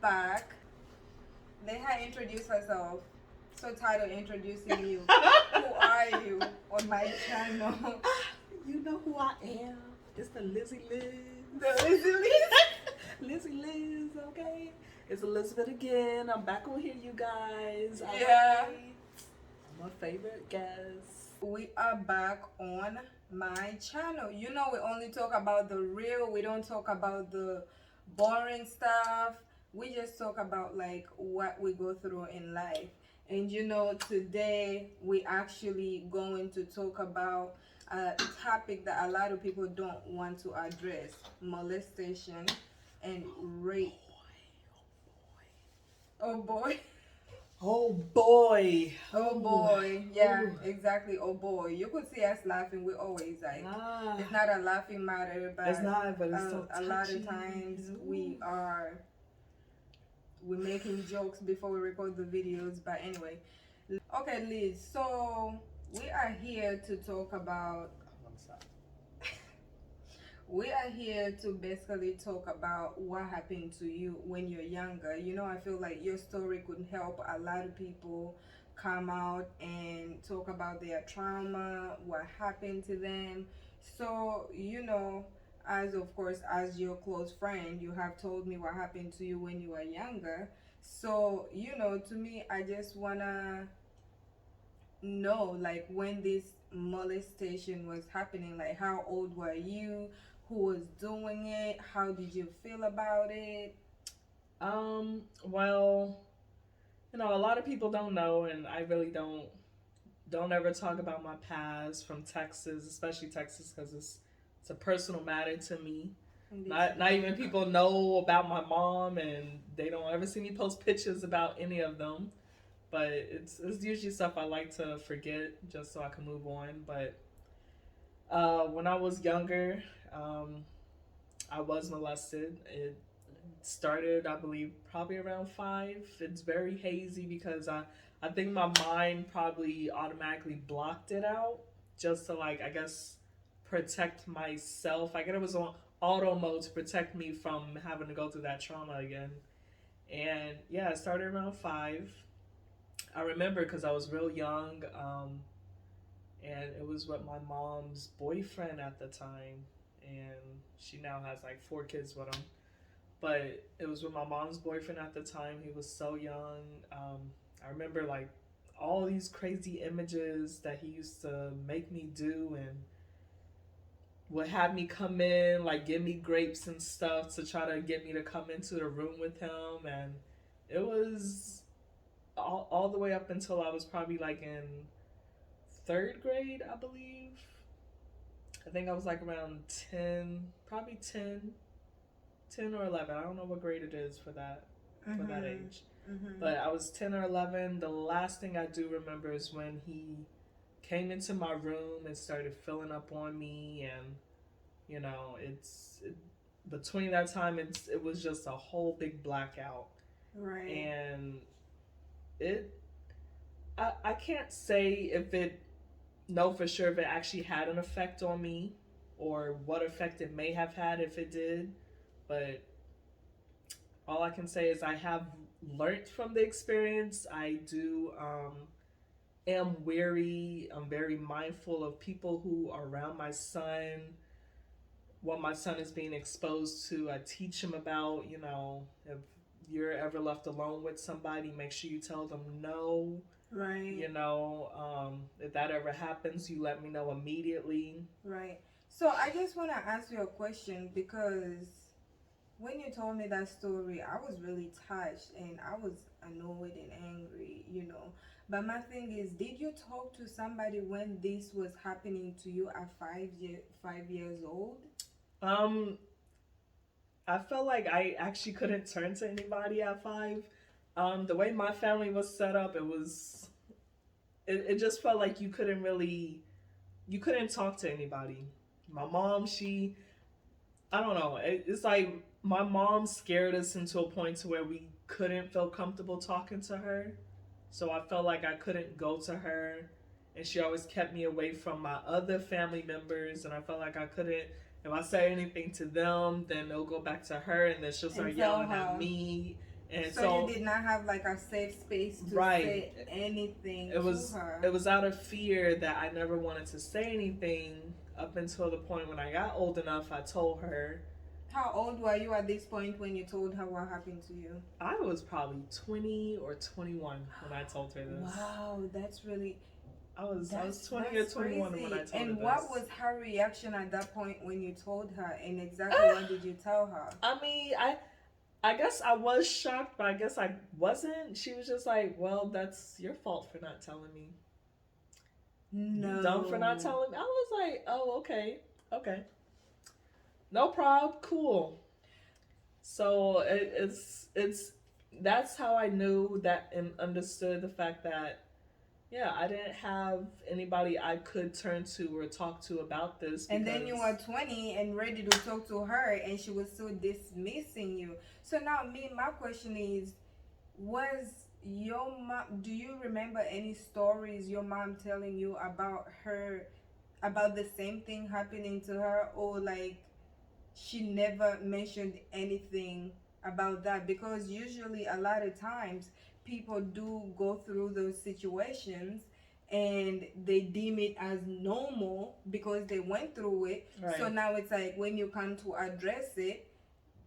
back. Neha introduced herself. So tired of introducing you. Who are you on my channel? You know who I am. It's the Lizzie Liz. The Lizzie Liz. Lizzie Liz, okay? It's Elizabeth again. I'm back on here, you guys. Yeah. My favorite guest. We are back on my channel. You know, we only talk about the real. We don't talk about the boring stuff. We just talk about like what we go through in life. And you know, today we actually going to talk about a topic that a lot of people don't want to address: molestation and rape. Oh boy. Oh boy. Oh boy. Yeah, Ooh. exactly. Oh boy. You could see us laughing. We always like it's not a laughing matter, but it's not, but it's so a lot of touchy. times Ooh. we're making jokes before we record the videos. But anyway, okay, Liz. So we are here to talk about. We are here to basically talk about what happened to you when you're younger. You know, I feel like your story could help a lot of people come out and talk about their trauma, what happened to them. So, you know, as of course, as your close friend, you have told me what happened to you when you were younger. So, you know, to me, I just wanna know like when this molestation was happening, like how old were you, who was doing it, how did you feel about it? Well, you know, a lot of people don't know, and I really don't ever talk about my past from Texas, especially Texas, because it's a personal matter to me. Not even people know about my mom, and they don't ever see me post pictures about any of them. But it's usually stuff I like to forget just so I can move on. But when I was younger, I was molested. It started, I believe, probably around 5. It's very hazy because I think my mind probably automatically blocked it out just to, like, I guess, protect myself. I guess it was on auto mode to protect me from having to go through that trauma again. And yeah, it started around 5. I remember because I was real young, and it was with my mom's boyfriend at the time, and she now has like 4 kids with him. But it was with my mom's boyfriend at the time. He was so young. I remember like all these crazy images that he used to make me do, and would have me come in, like give me grapes and stuff to try to get me to come into the room with him. And it was all the way up until I was probably like in 3rd grade, I believe. I think I was like around 10, probably 10 or 11. I don't know what grade it is for that age. But I was 10 or 11. The last thing I do remember is when he came into my room and started filling up on me, and you know, between that time it was just a whole big blackout. Right. And I can't say if it know for sure if it actually had an effect on me or what effect it may have had if it did, but all I can say is I have learned from the experience. I do am wary. I'm very mindful of people who are around my son, what my son is being exposed to. I teach him about, you know, if you're ever left alone with somebody, make sure you tell them no. Right. You know, if that ever happens, you let me know immediately. Right. So I just want to ask you a question, because when you told me that story, I was really touched and I was annoyed and angry, you know. But my thing is, did you talk to somebody when this was happening to you at 5 years old? I felt like I actually couldn't turn to anybody at 5. The way my family was set up, it just felt like you couldn't talk to anybody. My mom, I don't know. It's like my mom scared us into a point to where we couldn't feel comfortable talking to her. So I felt like I couldn't go to her, and she always kept me away from my other family members, and I felt like I couldn't. If I say anything to them, then they'll go back to her, and then she'll start yelling at me. And So you so, did not have like a safe space to right, say anything it to was her. it was out of fear that I never wanted to say anything up until the point when I got old enough. I told her. How old were you at this point when you told her what happened to you? I was probably 20 or 21 when I told her this. Wow, that's really I was 20 or that's 21 when I crazy. told her And what this. was her reaction at that point when you told her? And exactly what did you tell her? I mean, I guess I was shocked, but I guess I wasn't. She was just like, "Well, that's your fault for not telling me. You dumb for not No. telling me." I was like, "Oh, okay, okay, no problem, cool." So it's that's how I knew that and understood the fact that yeah, I didn't have anybody I could turn to or talk to about this And then you because were 20 and ready to talk to her, and she was still dismissing you. So now, my question is, was your mom, do you remember any stories your mom telling you about her, about the same thing happening to her, or like she never mentioned anything about that? Because usually a lot of times people do go through those situations and they deem it as normal because they went through it. So right. now it's like when you come to address it,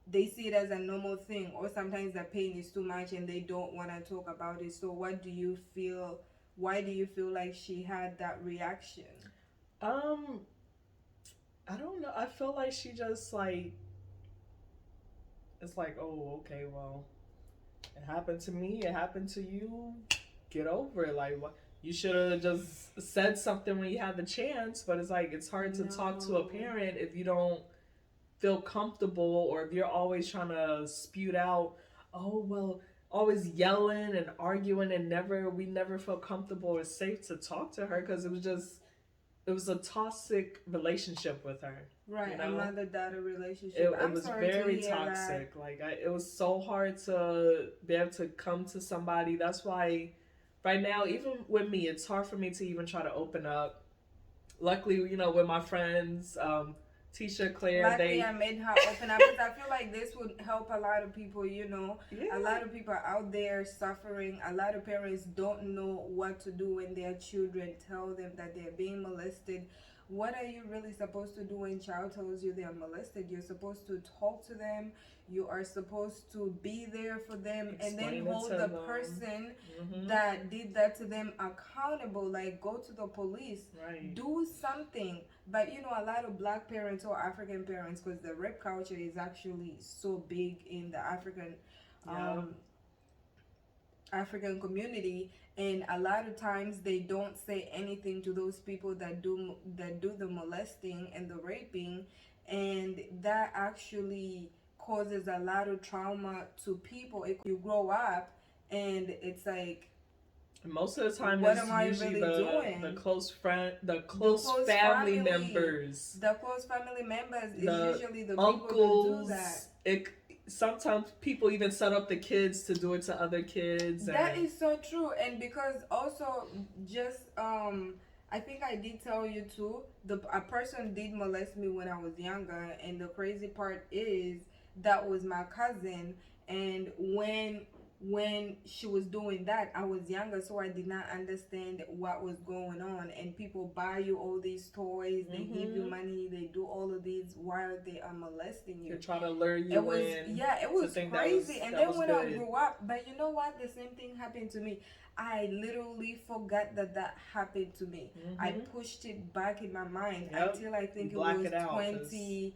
they see it as a normal thing, or sometimes the pain is too much and they don't want to talk about it. So what do you feel, why do you feel like she had that reaction? Um, I don't know. I feel like she just like it's like, oh, okay, well, it happened to me. It happened to you. Get over it. Like, what? You should have just said something when you had the chance. But it's like it's hard to talk to a No. parent if you don't feel comfortable or if you're always trying to spew out, oh well, always yelling and arguing and never felt comfortable or safe to talk to her because it was a toxic relationship with her. Right, You a know, mother daughter relationship. it I'm was sorry to very hear that. toxic. Like it was so hard to be able to come to somebody. That's why right now, even with me, it's hard for me to even try to open up. Luckily, with my friends, Tisha, Claire, Luckily, I they made her open up because I feel like this would help a lot of people. A yeah, lot of people out there suffering. A lot of parents don't know what to do when their children tell them that they're being molested. What are you really supposed to do when child tells you they're molested? You're supposed to talk to them. You are supposed to be there for them and then explain it to hold the them. person Mm-hmm. that did that to them accountable. Like, go to the police, Right. do something. But a lot of black parents or African parents, because the rape culture is actually so big in the Yeah. um, African community, and a lot of times they don't say anything to those people that do the molesting and the raping, and that actually causes a lot of trauma to people. You grow up, and it's like, Most of the time, what it's am I usually really the doing? close friend, the The close close family family, members, the close family members is the usually the people that do that. uncles. It sometimes people even set up the kids to do it to other kids, That and is so true, and because also, just I think I did tell you too. A person did molest me when I was younger, and the crazy part is that was my cousin. And when she was doing that, I was younger, so I did not understand what was going on. And people buy you all these toys, they give you mm-hmm, money, they do all of these while they are molesting they you. try to lure It you was, in yeah, it to was think crazy. And that then was when I good. grew up, but you know what? The same thing happened to me. I literally forgot that happened to me. I Mm-hmm. pushed it back in my mind Yep. until I You think it black was it out, cause 2016,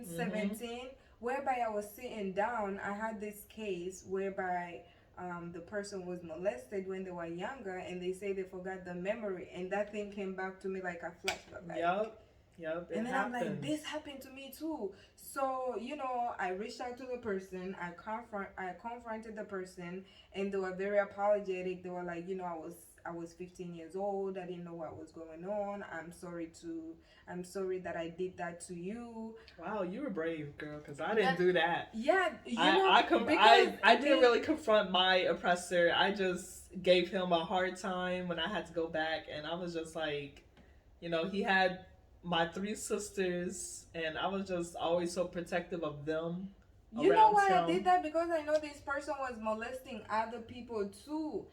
mm-hmm. 17, whereby I was sitting down. I had this case whereby the person was molested when they were younger, and they say they forgot the memory, and that thing came back to me like a flashback. Like, Yep. Yep. It and then I'm like, this happens. happened to me too. So I reached out to the person. I confronted the person, and they were very apologetic. They were like, I was 15 years old. I didn't know what was going on. I'm sorry that I did that to you. Wow, you were brave, girl, because I didn't That do that. Yeah, because I didn't they really confront my oppressor. I just gave him a hard time when I had to go back, and I was just like, he had my three sisters, and I was just always so protective of them. You know around why I did him. that? Because I know this person was molesting other people too.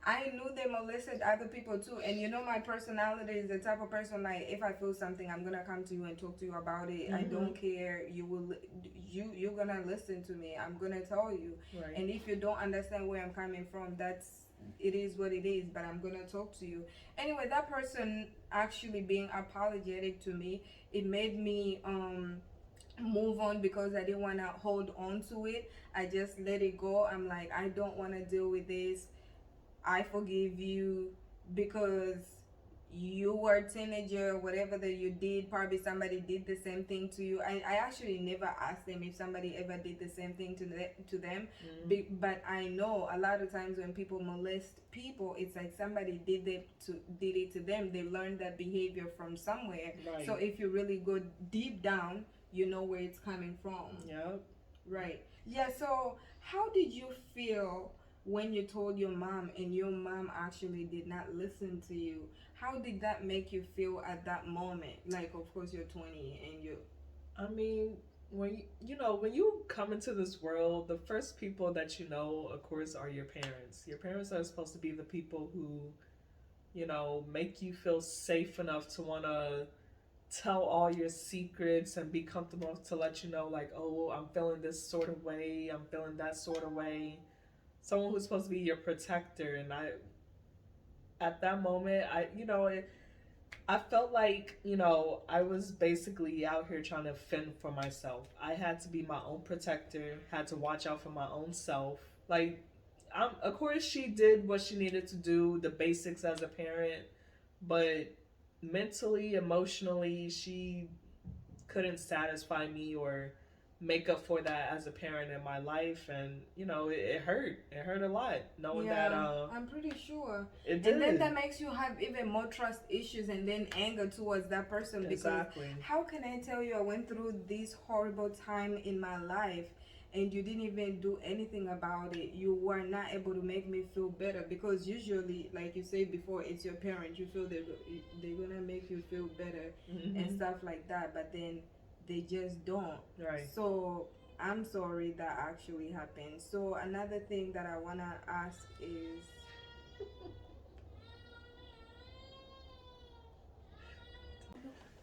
I knew they molested other people too. And you know my personality is the type of person like if I feel something, I'm gonna come to you and talk to you about it. I Mm-hmm. don't care. You're gonna listen to me. I'm gonna tell you. Right. And if you don't understand where I'm coming from, that's it is what it is, but I'm gonna talk to you. Anyway, that person actually being apologetic to me, it made me move on because I didn't want to hold on to it. I just let it go. I'm like, I don't want to deal with this. I forgive you because you were a teenager, whatever that you did, probably somebody did the same thing to you. I actually never asked them if somebody ever did the same thing to them. But I know a lot of times when people molest people, it's like somebody did it to them. They learned that behavior from somewhere. Right. So if you really go deep down, you know where it's coming from. Yep. Right. Yeah, so how did you feel when you told your mom and your mom actually did not listen to you? How did that make you feel at that moment? Like, of course, you're 20 and you. I mean, when when you come into this world, the first people that you know, of course, are your parents. Your parents are supposed to be the people who, make you feel safe enough to want to tell all your secrets and be comfortable to let you know, like, oh, I'm feeling this sort of way, I'm feeling that sort of way. Someone who's supposed to be your protector. And at that moment, I felt like, I was basically out here trying to fend for myself. I had to be my own protector, had to watch out for my own self. Like, of course, she did what she needed to do, the basics as a parent, but mentally, emotionally, she couldn't satisfy me or make up for that as a parent in my life. And it hurt. It hurt a lot knowing that Yeah, I'm pretty sure. it And then did. that makes you have even more trust issues and then anger towards that person because Exactly. how can I tell you I went through this horrible time in my life and you didn't even do anything about it? You were not able to make me feel better because usually, like you said before, it's your parents. You feel they're gonna make you feel better and Mm-hmm. stuff like that, but then they just don't. Right. So I'm sorry that actually happened. So another thing that I wanna ask is,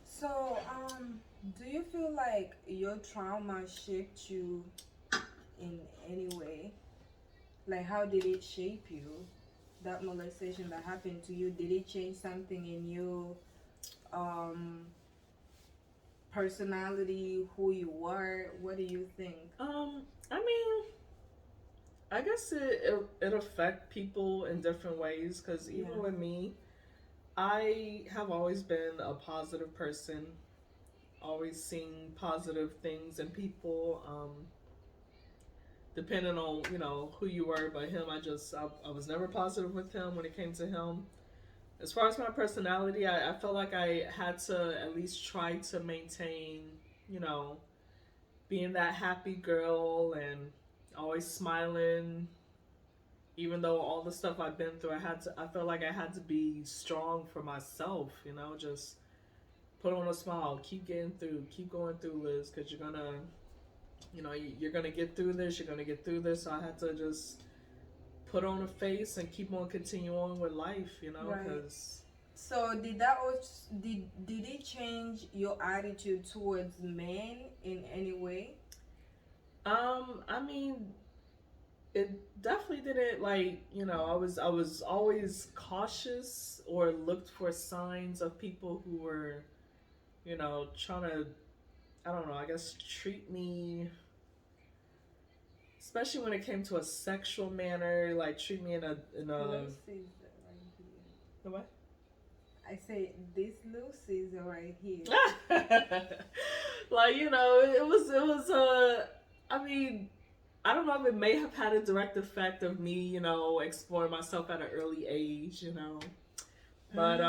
so do you feel like your trauma shaped you in any way? Like how did it shape you? That molestation that happened to you, did it change something in you? Um, personality, who you were? What do you think? I mean, I guess it affect people in different ways. Because Yeah. even with me, I have always been a positive person, always seen positive things in people. Depending on who you were, but him, I was never positive with him when it came to him. As far as my personality, I felt like I had to at least try to maintain, you know, being that happy girl and always smiling. Even though all the stuff I've been through, I felt like I had to be strong for myself, just put on a smile, keep getting through, keep going through, Liz, because you're gonna get through this, you're gonna get through this. So I had to just put on a face and keep on continuing with life, Right. because So did that also, did it change your attitude towards men in any way? I mean, it definitely didn't, like, I was always cautious or looked for signs of people who were trying to, I don't know, I guess treat me, especially when it came to a sexual manner, like treat me in a Little Caesar right here. the what. I say this little Caesar right here. Like, it was I mean, I don't know if it may have had a direct effect of me, exploring myself at an early age, but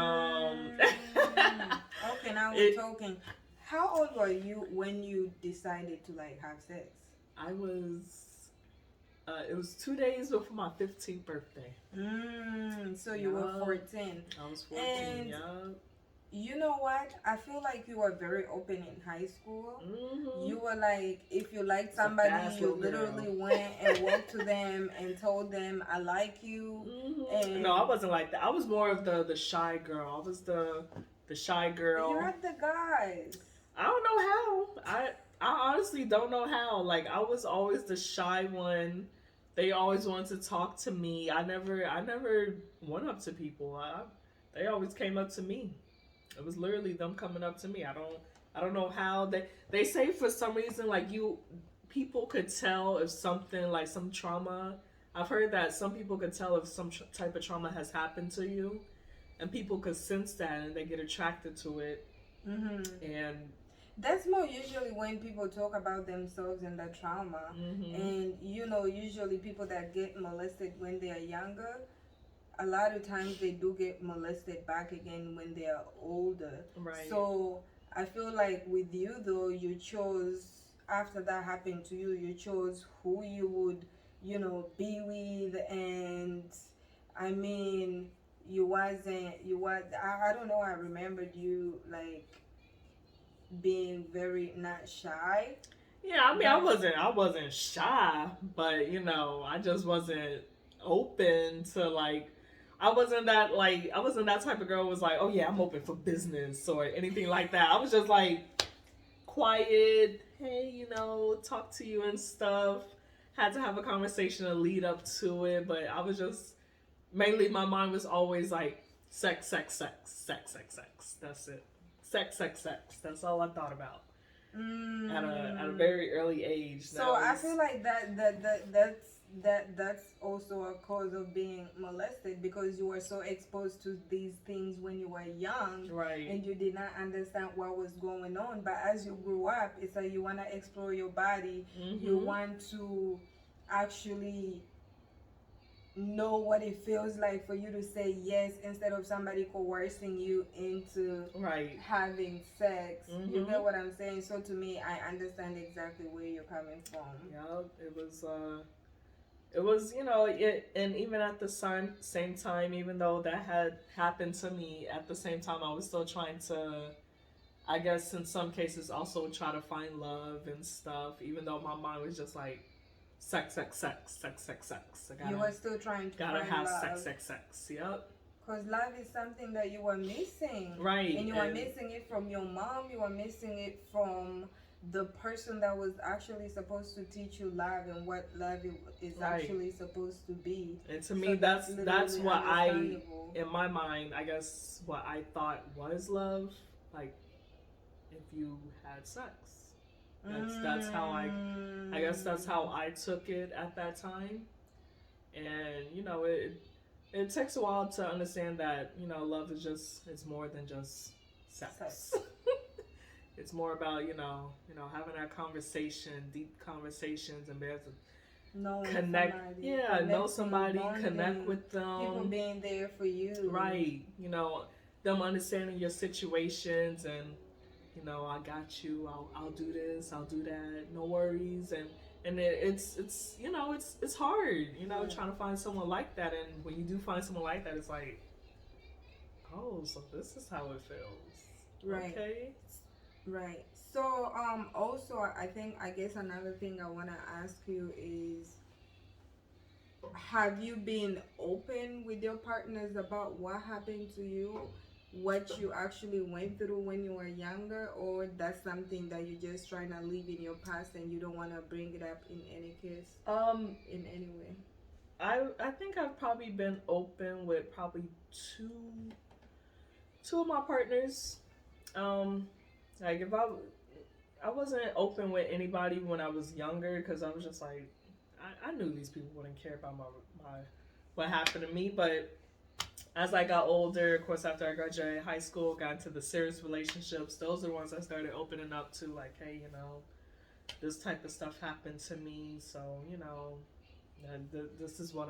Okay, now we're it talking. How old were you when you decided to like have sex? I was it was 2 days before my 15th birthday. So you were Yeah, 14. I was 14. And Yeah. You know what? I feel like you were very open in high school. Mm-hmm. You were like, if you liked It's a somebody, fast you little literally girl. went and walked to them and told them, I like you. No, I And wasn't like that. I was more of the shy girl. I was the shy girl. you're the guys. I don't know how. I honestly don't know how. Like I was always the shy one. They always wanted to talk to me. I never went up to people. They always came up to me. It was literally them coming up to me. I don't know how they say for some reason like you people could tell if something like some trauma. I've heard that some people could tell if some type of trauma has happened to you, and people could sense that and they get attracted to it. Mm-hmm. And That's more usually when people talk about themselves and the trauma. mm-hmm, And usually people that get molested when they are younger, a lot of times they do get molested back again when they are older. right. So I feel like with you though, you chose after that happened to you, you chose who you would, be with, and I mean, I don't know, I remembered you like being very not shy, Yeah, I mean, I but wasn't, I wasn't shy, but I just wasn't open to like, I wasn't that type of girl who was like, oh yeah, I'm open for business or anything like that. I was just like quiet, hey, talk to you and stuff. Had to have a conversation to lead up to it, but I was just mainly my mind was always like sex, sex, sex, sex, sex, sex. That's it. Sex, sex, sex. That's all I thought about at a mm, very early age. so That I feel was like that's also a cause of being molested because you were so exposed to these things when you were young right. and you did not understand what was going on. But as you grew up, it's like you want to explore your body, you Mm-hmm. want to actually know what it feels like for you to say yes instead of somebody coercing you into Right. having sex. You Mm-hmm. get what I'm saying? So to me, I understand exactly where you're coming from. Yeah. It was it, and even at the same time, even though that had happened to me, at the same time I was still trying to, I guess in some cases, also try to find love and stuff, even though my mind was just like sex, sex, sex, sex, sex, sex. I You gotta were still trying to gotta find have sex, love sex, sex. Yep. because love is something that you were missing. Right. And you were And missing it from your mom, you were missing it from the person that was actually supposed to teach you love and what is right. actually supposed to be. And to So me, that's that's literally what I, understandable. in my mind, I guess what I thought was love. Like if you had sex. That's how I guess that's how Mm, I took it at that time. And it takes a while to understand that love is just it's more than just sex. sex. It's more about having that conversation, deep conversations, and be able to Knowing connect. somebody, Yeah, know connecting, somebody, connect bonding, with people them. being there for you. Right. Them understanding your situations and I got you. I'll do this. I'll do that. No worries. And it's it's hard. Right. Trying to find someone like that. And when you do find someone like that, it's like, oh, so this is how it feels. Right. Okay. Right. So also I guess another thing I wanna ask you is, have you been open with your partners about what happened to you, what you actually went through when you were younger, or that's something that you're just trying to leave in your past and you don't want to bring it up in any case, Um, in any way? I think I've probably been open with probably two of my partners. Um, like if I wasn't open with anybody when I was younger because I was just like I knew these people wouldn't care about my what happened to me. But as I got older, of course, after I graduated high school, got into the serious relationships. Those are the ones I started opening up to, like, hey, this type of stuff happened to me, so and this is what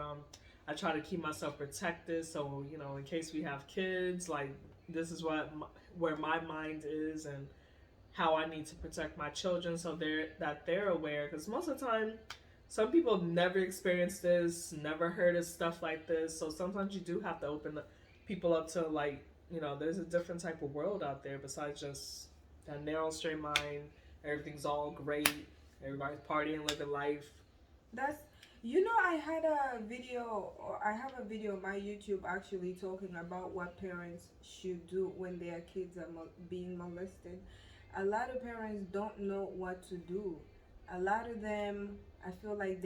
I try to keep myself protected. So in case we have kids, like this is where my mind is and how I need to protect my children, so they're aware. Because most of the time, some people have never experienced this, never heard of stuff like this. So sometimes you do have to open people up to like there's a different type of world out there besides just that narrow straight mind. Everything's all great. Everybody's partying, living life. That's I had a video, or I have a video on my YouTube actually talking about what parents should do when their kids are being molested. A lot of parents don't know what to do. A lot of them, I feel like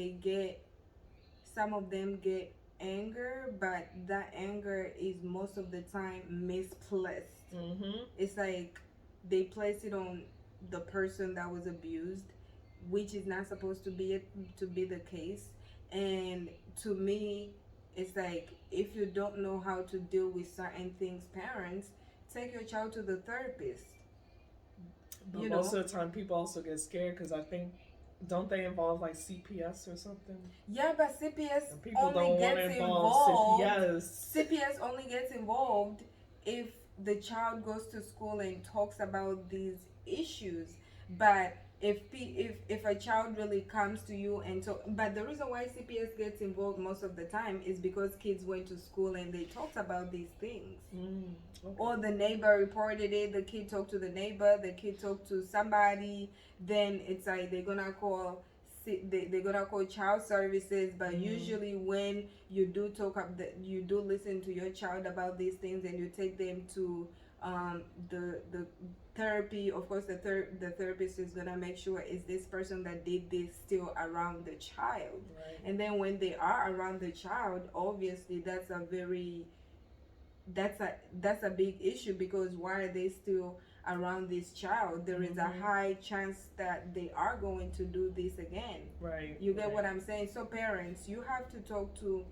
some of them get anger, but that anger is most of the time misplaced. It's like they place it on the person that was abused, which is not supposed to be the case. And to me, it's like, if you don't know how to deal with certain things, parents, take your child to the therapist. But most of the time, people also get scared because I think, don't they involve like CPS or something? Yeah, but CPS and people only don't gets involve involved. CPS only gets involved if the child goes to school and talks about these issues. But if a child really comes to you and talk, but the reason why CPS gets involved most of the time is because kids went to school and they talked about these things. Okay. Or the neighbor reported it, the kid talked to the neighbor, the kid talked to somebody, then it's like they're gonna call child services. But usually when you do you do listen to your child about these things and you take them to the therapy. Of course, the therapist is gonna make sure, is this person that did this still around the child? Right. And then when they are around the child, obviously that's a big issue, because why are they still around this child? There is a high chance that they are going to do this again. Right. You get what I'm saying? So parents, you have to talk to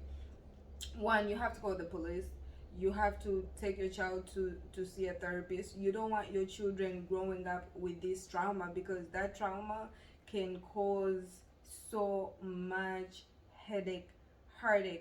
you have to call the police. You have to take your child to see a therapist. You don't want your children growing up with this trauma, because that trauma can cause so much heartache,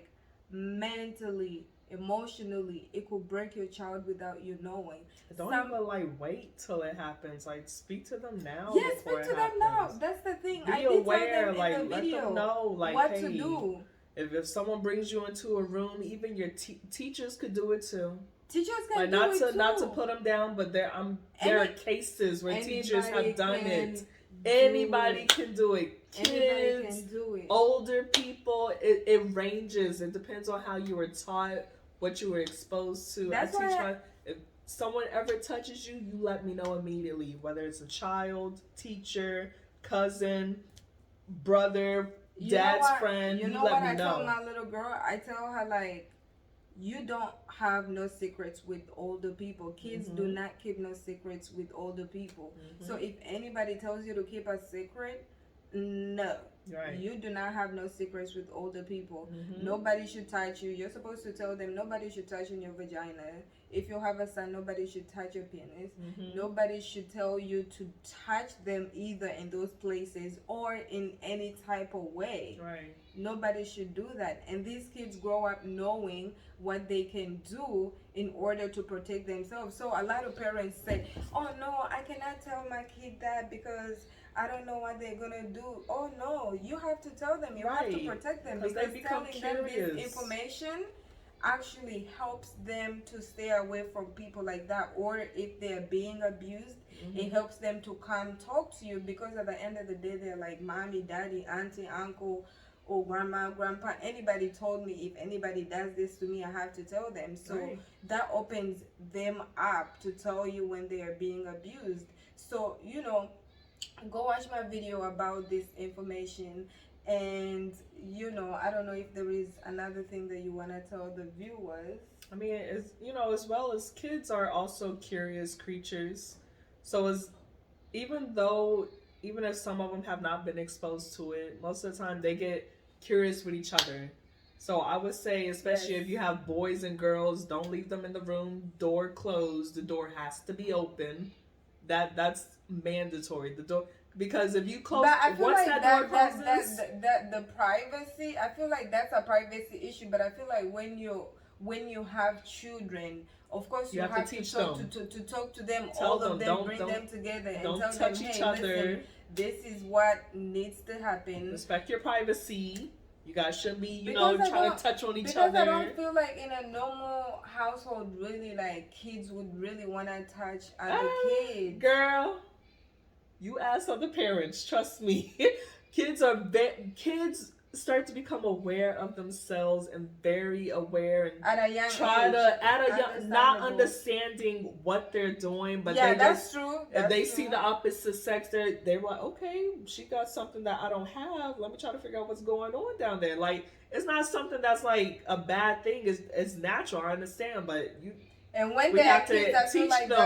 mentally, emotionally. It could break your child without you knowing. Don't even wait till it happens. Speak to them now. Yes, speak to them now. That's the thing. Be aware. Let them know what to do. If someone brings you into a room, even your teachers could do it too. Teachers can do it too. Not to put them down, but there are cases where teachers have done it. Anybody can do it. Kids, can do it. Older people, it ranges. It depends on how you were taught, what you were exposed to. If someone ever touches you, you let me know immediately. Whether it's a child, teacher, cousin, brother, dad's friend, you let me know. I tell my little girl? I tell her, you don't have no secrets with older people. Kids do not keep no secrets with older people. So if anybody tells you to keep a secret, no. Right. You do not have no secrets with older people. Nobody should touch you. You're supposed to tell them nobody should touch in your vagina. If you have a son, nobody should touch your penis. Nobody should tell you to touch them either in those places or in any type of way. Right. Nobody should do that. And these kids grow up knowing what they can do in order to protect themselves. So a lot of parents say, oh no, I cannot tell my kid that because I don't know what they're gonna do. Oh no, you have to tell them. You have to protect them, because telling them this information actually helps them to stay away from people like that. Or if they're being abused, it helps them to come talk to you, because at the end of the day, they're like, mommy, daddy, auntie, uncle, or grandma, grandpa, anybody told me if anybody does this to me, I have to tell them. So that opens them up to tell you when they are being abused. So, go watch my video about this information. And I don't know if there is another thing that you want to tell the viewers. I mean, it's, as well as kids are also curious creatures. So even if some of them have not been exposed to it, most of the time they get curious with each other. So I would say, especially if you have boys and girls, don't leave them in the room, door closed. The door has to be open. That's mandatory. The door, because if you close, once that door closes, the privacy, I feel like that's a privacy issue. But I feel like when you have children, of course you have to teach them to talk to them, all of them, bring them together, and tell them, hey, listen, this is what needs to happen. Respect your privacy. You guys shouldn't be, Because I trying to don't touch on each because I other. don't feel like in a normal household really like kids would really wanna touch other kids. Girl, you ask other parents. Trust me, kids start to become aware of themselves and very aware and At a young try age. to at a young, not Understandable. understanding what they're doing, but Yeah, they that's just true. if That's they true. see the opposite sex, they're like, okay, she got something that I don't have. Let me try to figure out what's going on down there. Like, it's not something that's like a bad thing. It's natural. I understand, but And when we they are have to kids, I feel teach like them.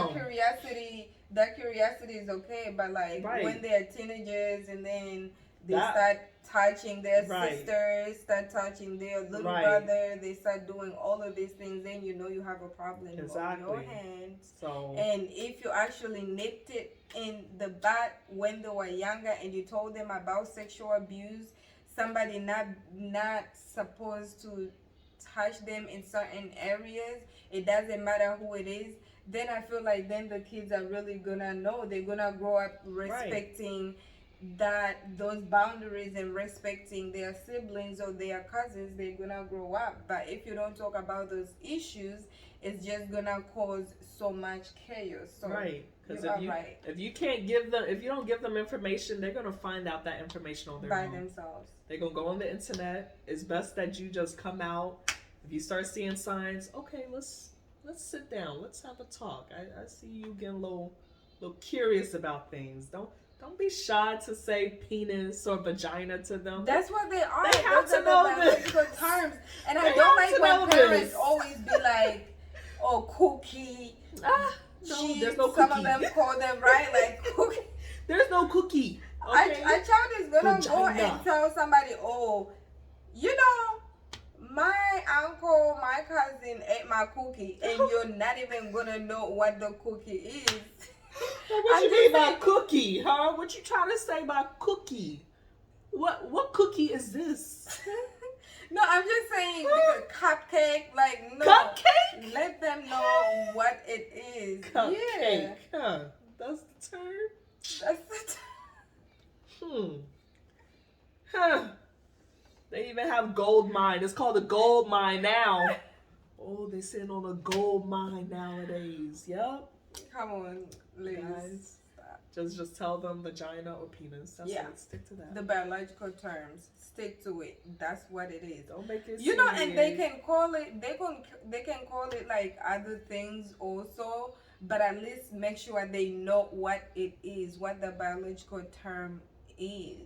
that curiosity is okay. But like Right. when they are teenagers and then they That- start touching their Right. sisters, start touching their little Right. brother, they start doing all of these things, then you know you have a problem on Exactly. your hands. So And if you actually nipped it in the bud when they were younger and you told them about sexual abuse, somebody not supposed to touch them in certain areas, it doesn't matter who it is, then I feel like then the kids are really gonna know. They're gonna grow up respecting those boundaries and respecting their siblings or their cousins. They're gonna grow up. But if you don't talk about those issues, it's just gonna cause so much chaos. So right, because right. if you don't give them information, they're gonna find out that information on their by own. themselves. They're gonna go on the internet. It's best that you just come out. If you start seeing signs, okay, let's sit down. Let's have a talk. I see you getting a little curious about things. Don't be shy to say penis or vagina to them. That's what they are. They have Those to are know the biological this. terms. And I They don't have like to when know parents this. always be like, oh, cookie. No, there's no Some cookie. of them call them, right? Like cookie. There's no cookie. Okay? A child is gonna go Vagina. and tell somebody, oh, you know, my uncle, my cousin ate my cookie, and you're not even gonna know what the cookie is. What you mean by cookie, huh? What you trying to say by cookie? What cookie is this? No, I'm just saying because cupcake, like no. Cupcake? Let them know what it is. Cupcake, Yeah. huh? That's the term? That's the Huh. They even have gold mine. It's called a gold mine now. Oh, they sitting on a gold mine nowadays. Yep. Come on, ladies. Guys. Just tell them vagina or penis. That's it. Stick to that. The biological terms. Stick to it. That's what it is. Don't make it. You know, and they can call it. They can call it like other things also, but at least make sure they know what it is, what the biological term is,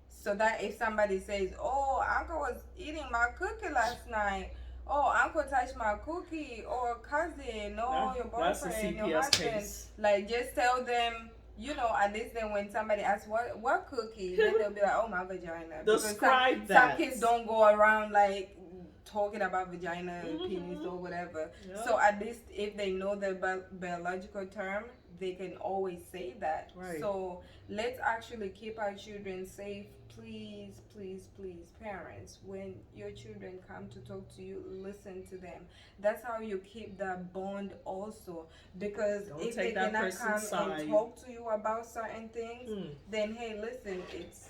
so that if somebody says, "Oh, Uncle was eating my cookie last night," "Oh, Uncle touched my cookie," or cousin, or your boyfriend, your husband, case. like just tell them. You know, at least then when somebody asks what cookie, then they'll be like, oh, my vagina. Describe some kids don't go around like talking about vagina, penis, or whatever. Yep. So at least if they know the biological term, they can always say that. Right. So let's actually keep our children safe. Please, please, please, parents, when your children come to talk to you, listen to them. That's how you keep that bond also. Because Don't if take they that cannot come person's side. and talk to you about certain things, then hey, listen, it's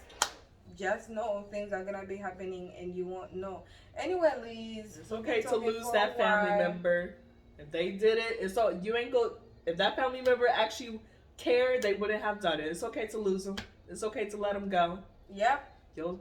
just know things are gonna be happening and you won't know. Anyway, Liz, it's okay to lose that family member. If they did it, it's all you ain't go. If that family member actually cared, they wouldn't have done it. It's okay to lose them. It's okay to let them go. Yep.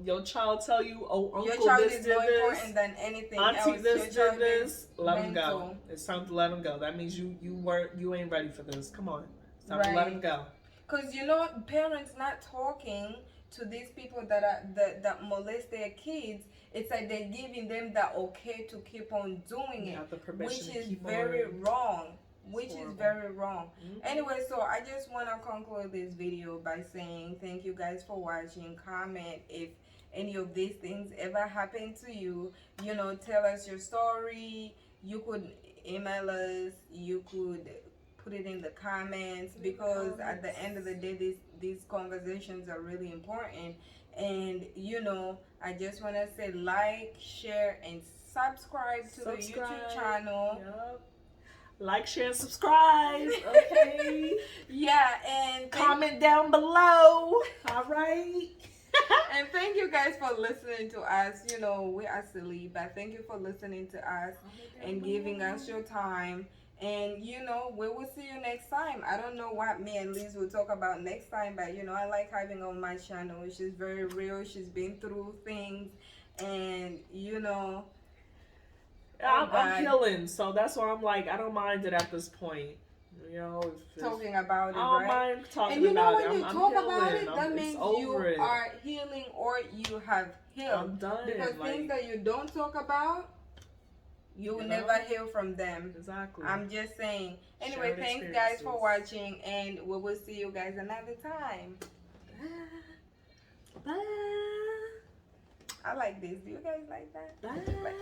Your child tell you, oh, uncle your child this is did more this, important than anything auntie else. this Your did this. Let them go. mental. It's time to let them go. That means you ain't ready for this. Come on, it's time to let them go. Cause you know, parents not talking to these people that molest their kids. It's like they're giving them the okay to keep on doing it, which is very wrong. Which is very wrong. Anyway, so I just want to conclude this video by saying thank you guys for watching. Comment if any of these things ever happened to you. You know, tell us your story. You could email us. You could put it in the comments, because at the end of the day, these conversations are really important. And you know, I just want to say like, share, and subscribe to the YouTube channel. Yep. Like, share, and subscribe. Okay. Yeah, and comment down below. All right. And thank you guys for listening to us. You know, we are silly, but thank you for listening to us and giving us your time. And you know, we will see you next time. I don't know what me and Liz will talk about next time, but you know, I like having on my channel. She's very real. She's been through things, and you know, I'm healing, so that's why I'm like, I don't mind it at this point. You know, if talking about it, I don't right? mind talking And you know, about it. when you I'm talk healing. about it, that means you it. are healing or you have healed. I'm done. Because things that you don't talk about, you will never heal from them. Exactly. I'm just saying. Anyway, Shared thanks guys for watching, and we will see you guys another time. Bye. Bye. I like this. Do you guys like that? Bye. Bye.